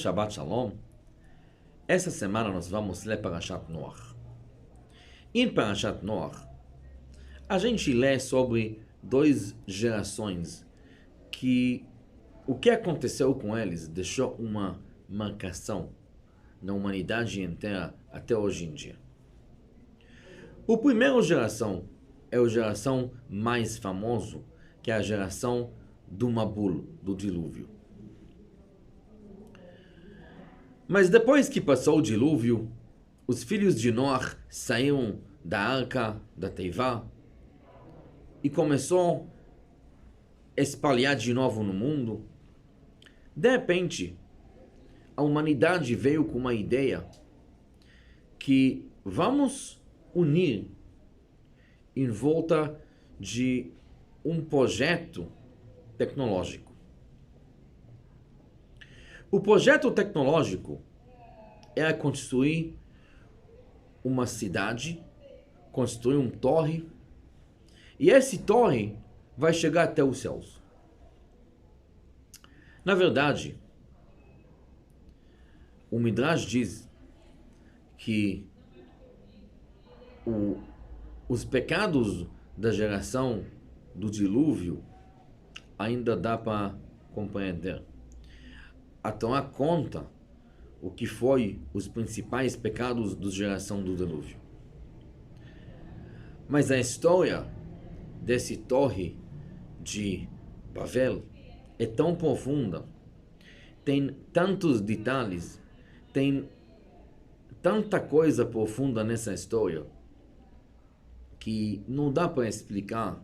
Shabbat Shalom. Essa semana nós vamos ler Parashat Noach. Em Parashat Noach, a gente lê sobre 2 gerações que o que aconteceu com eles deixou uma marcação na humanidade inteira até hoje em dia. O primeiro geração é a geração mais famosa, que é a geração do Mabul, do dilúvio. Mas depois que passou o dilúvio, os filhos de Noach saíram da arca, da Teivá, e começou a espalhar de novo no mundo. De repente, a humanidade veio com uma ideia que vamos unir em volta de um projeto tecnológico. O projeto tecnológico é construir uma cidade, construir uma torre, e essa torre vai chegar até os céus. Na verdade, o Midrash diz que os pecados da geração do dilúvio ainda dá para compreender. A Torá conta o que foi os principais pecados da geração do dilúvio. Mas a história dessa torre de Babel é tão profunda, tem tantos detalhes, tem tanta coisa profunda nessa história, que não dá para explicar,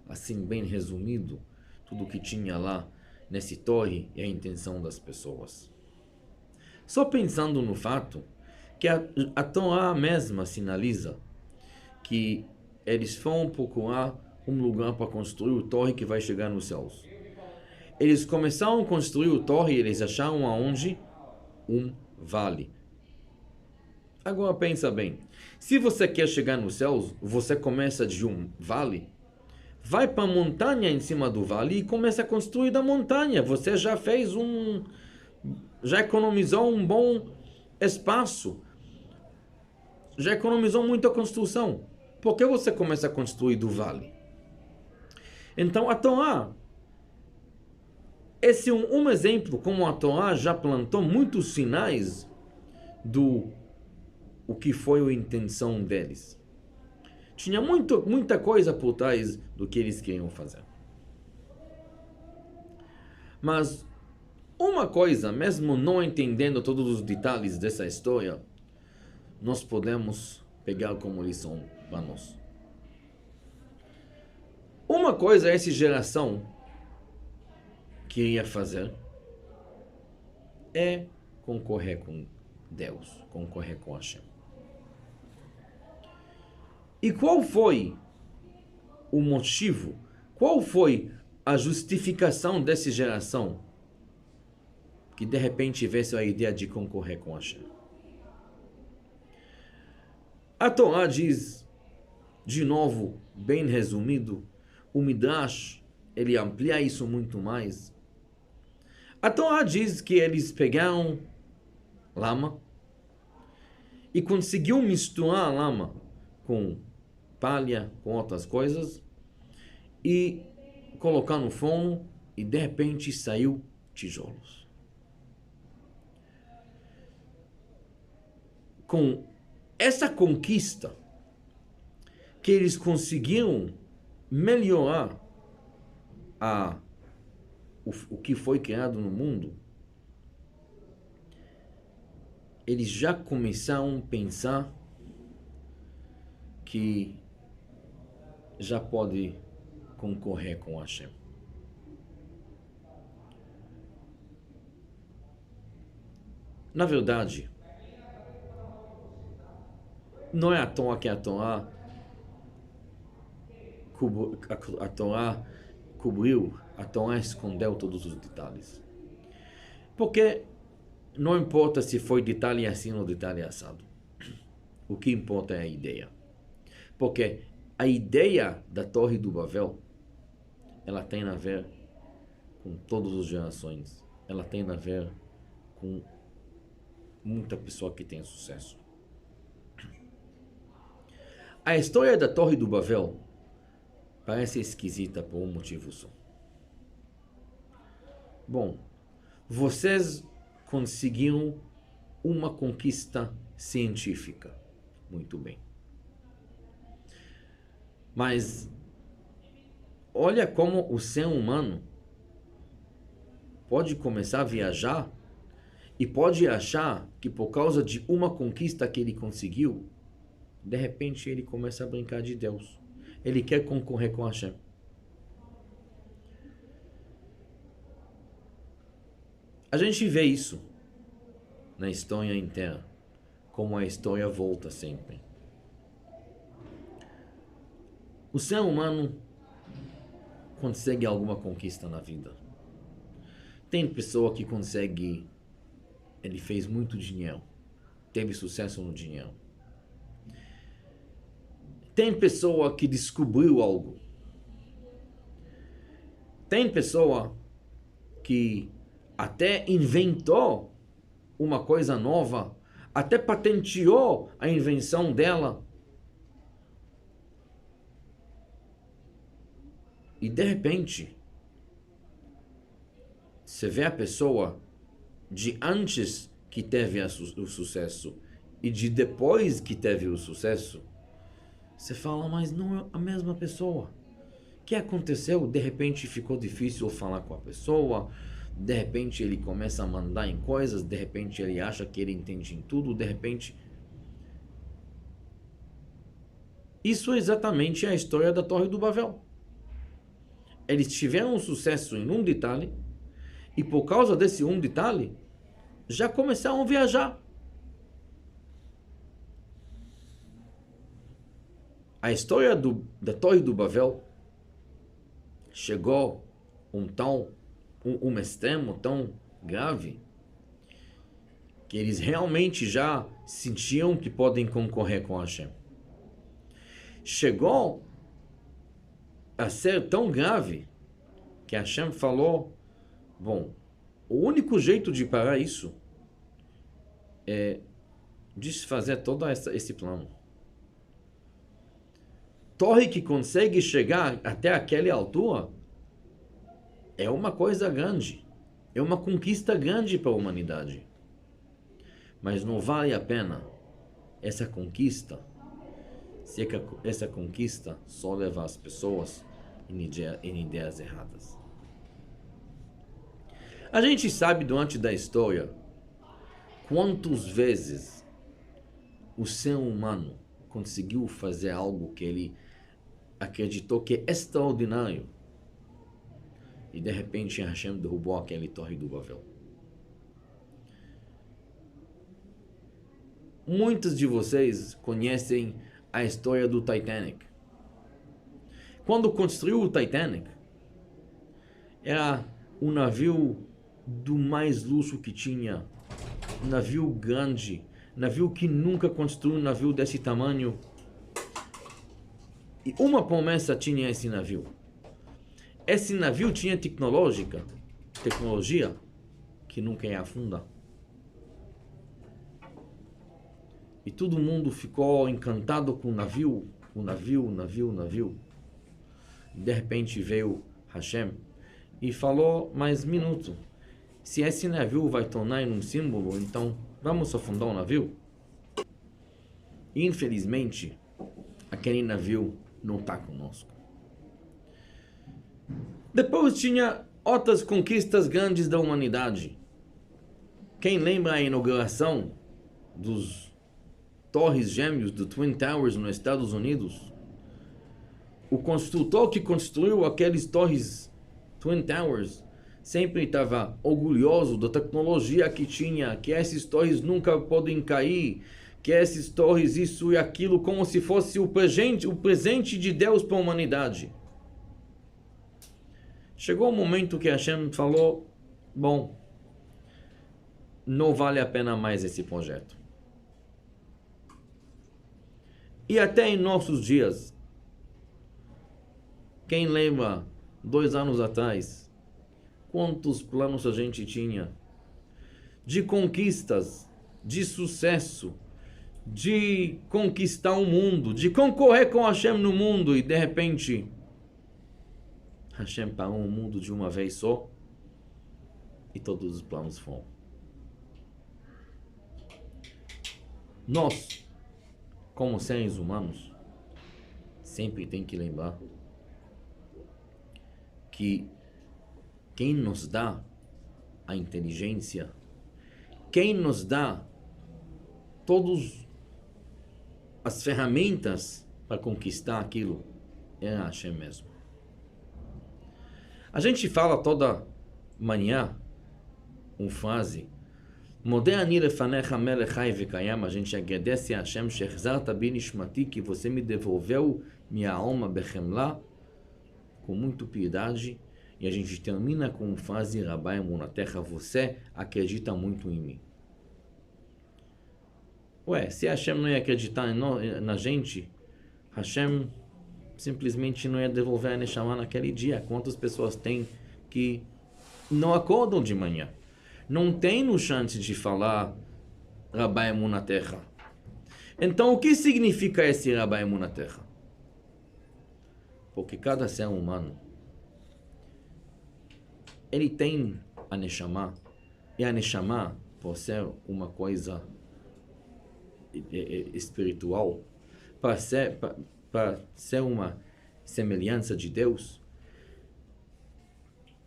assim bem resumido, tudo o que tinha lá nessa torre e a intenção das pessoas. Só pensando no fato que a Torá mesma sinaliza que eles foram procurar um lugar para construir a torre que vai chegar nos céus. Eles começaram a construir a torre e eles acharam aonde? Um vale. Agora pensa bem, se você quer chegar nos céus, você começa de um vale, vai para a montanha em cima do vale e começa a construir da montanha. Você já já economizou um bom espaço, já economizou muita construção. Por que você começa a construir do vale? Então a Torá, esse é um exemplo como a Torá já plantou muitos sinais do o que foi a intenção deles. Tinha muita coisa por trás do que eles queriam fazer. Mas uma coisa, mesmo não entendendo todos os detalhes dessa história, nós podemos pegar como lição para nós. Uma coisa essa geração queria fazer é concorrer com Deus, concorrer com Hashem. E qual foi o motivo? Qual foi a justificação dessa geração que de repente tivesse a ideia de concorrer com Hashem? A Torá diz, de novo, bem resumido, o Midrash, ele amplia isso muito mais. A Torá diz que eles pegaram lama e conseguiu misturar a lama com palha, com outras coisas, e colocar no forno, e de repente saiu tijolos. Com essa conquista, que eles conseguiram melhorar o que foi criado no mundo, eles já começaram a pensar que já pode concorrer com Hashem. Na verdade, não é à toa que a Torá cobriu, a Torá escondeu todos os detalhes. Porque não importa se foi detalhe assim ou detalhe assado. O que importa é a ideia. Porque a ideia da Torre do Babel, ela tem a ver com todas as gerações. Ela tem a ver com muita pessoa que tem sucesso. A história da Torre do Babel parece esquisita por um motivo só. Bom, vocês conseguiram uma conquista científica. Muito bem. Mas olha como o ser humano pode começar a viajar e pode achar que por causa de uma conquista que ele conseguiu, de repente ele começa a brincar de Deus. Ele quer concorrer com Hashem. A gente vê isso na história inteira, como a história volta sempre. O ser humano consegue alguma conquista na vida. Tem pessoa que consegue, ele fez muito dinheiro, teve sucesso no dinheiro. Tem pessoa que descobriu algo. Tem pessoa que até inventou uma coisa nova, até patenteou a invenção dela. E de repente, você vê a pessoa de antes que teve o sucesso e de depois que teve o sucesso, você fala, mas não é a mesma pessoa. O que aconteceu? De repente ficou difícil falar com a pessoa, de repente ele começa a mandar em coisas, de repente ele acha que ele entende em tudo, de repente... Isso é exatamente a história da Torre do Babel. Eles tiveram sucesso em um detalhe, e por causa desse um detalhe, já começaram a viajar. A história da Torre do Babel chegou um extremo tão grave que eles realmente já sentiam que podem concorrer com Hashem. Chegou a ser tão grave que Hashem falou, bom, o único jeito de parar isso é desfazer todo esse plano. Torre que consegue chegar até aquela altura é uma coisa grande, é uma conquista grande para a humanidade. Mas não vale a pena essa conquista, se essa conquista só leva as pessoas em ideias erradas. A gente sabe durante da história quantas vezes o ser humano conseguiu fazer algo que ele acreditou que é extraordinário e de repente Hashem derrubou aquela Torre do Babel. Muitos de vocês conhecem a história do Titanic. Quando construiu o Titanic, era um navio do mais luxo que tinha, um navio grande, navio que nunca construiu um navio desse tamanho. E uma promessa tinha esse navio. Esse navio tinha tecnologia que nunca ia afundar. E todo mundo ficou encantado com o navio. De repente veio Hashem e falou, mas minuto, se esse navio vai tornar em um símbolo, então vamos afundar o navio? Infelizmente, aquele navio não está conosco. Depois tinha outras conquistas grandes da humanidade. Quem lembra a inauguração dos Torres Gêmeos do Twin Towers nos Estados Unidos? O construtor que construiu aqueles Torres Twin Towers sempre estava orgulhoso da tecnologia que tinha, que essas torres nunca podem cair, que essas torres isso e aquilo, como se fosse o presente de Deus para a humanidade. Chegou o momento que Hashem falou, bom, não vale a pena mais esse projeto. E até em nossos dias, quem lembra 2 anos atrás, quantos planos a gente tinha de conquistas, de sucesso, de conquistar o mundo, de concorrer com Hashem no mundo, e de repente Hashem parou o mundo de uma vez só e todos os planos foram. Nós, como seres humanos, sempre tem que lembrar que quem nos dá a inteligência, quem nos dá todas as ferramentas para conquistar aquilo, é a Hashem mesmo. A gente fala toda manhã uma frase, Modeh ani lefanecha melech chai vekayam, a gente agradece a Hashem, shechzarta bi nishmati, que você me devolveu minha alma bechemla, com muita piedade, e a gente termina com uma frase, Rabbi Emunatecha, você acredita muito em mim. Ué, se Hashem não ia acreditar na gente, Hashem simplesmente não ia devolver a Neshama naquele dia. Quantas pessoas tem que não acordam de manhã? Não tem no chance de falar Rabbi Emunatecha. Então, o que significa esse Rabbi Emunatecha? Porque cada ser humano, ele tem a Neshama, e a Neshama, por ser uma coisa espiritual, para ser uma semelhança de Deus,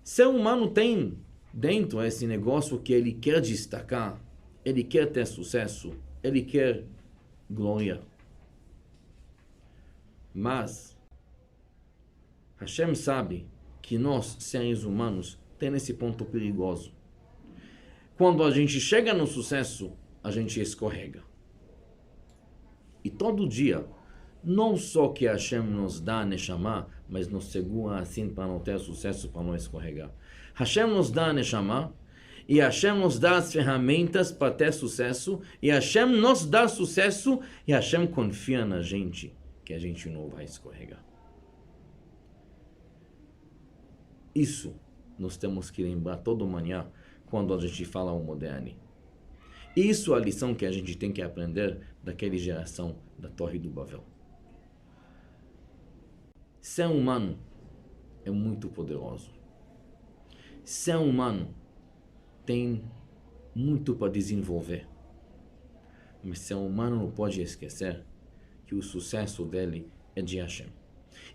ser humano tem dentro esse negócio que ele quer destacar, ele quer ter sucesso, ele quer glória. Mas Hashem sabe que nós, seres humanos, temos esse ponto perigoso. Quando a gente chega no sucesso, a gente escorrega. E todo dia, não só que Hashem nos dá a Neshama, mas nos segura assim para não ter sucesso, para não escorregar. Hashem nos dá a Neshama, e Hashem nos dá as ferramentas para ter sucesso, e Hashem nos dá sucesso, e Hashem confia na gente, que a gente não vai escorregar. Isso nós temos que lembrar toda manhã, quando a gente fala o Modeh Ani. Isso é a lição que a gente tem que aprender daquela geração da Torre do Babel. Ser humano é muito poderoso. Ser humano tem muito para desenvolver. Mas ser humano não pode esquecer que o sucesso dele é de Hashem.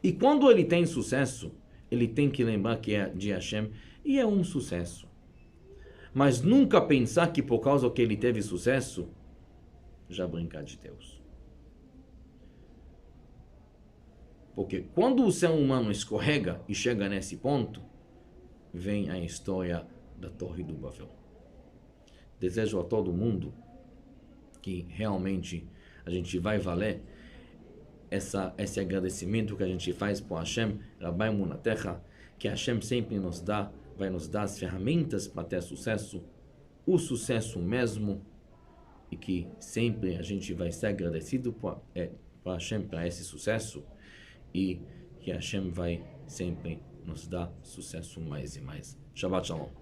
E quando ele tem sucesso, ele tem que lembrar que é de Hashem e é um sucesso. Mas nunca pensar que por causa que ele teve sucesso, já brincar de Deus. Porque quando o ser humano escorrega e chega nesse ponto, vem a história da Torre do Babel. Desejo a todo mundo que realmente a gente vai valer esse agradecimento que a gente faz por Hashem, Rabbi Emunatecha, que Hashem sempre vai nos dar as ferramentas para ter sucesso, o sucesso mesmo, e que sempre a gente vai ser agradecido por Hashem para esse sucesso, e que Hashem vai sempre nos dar sucesso mais e mais. Shabbat Shalom.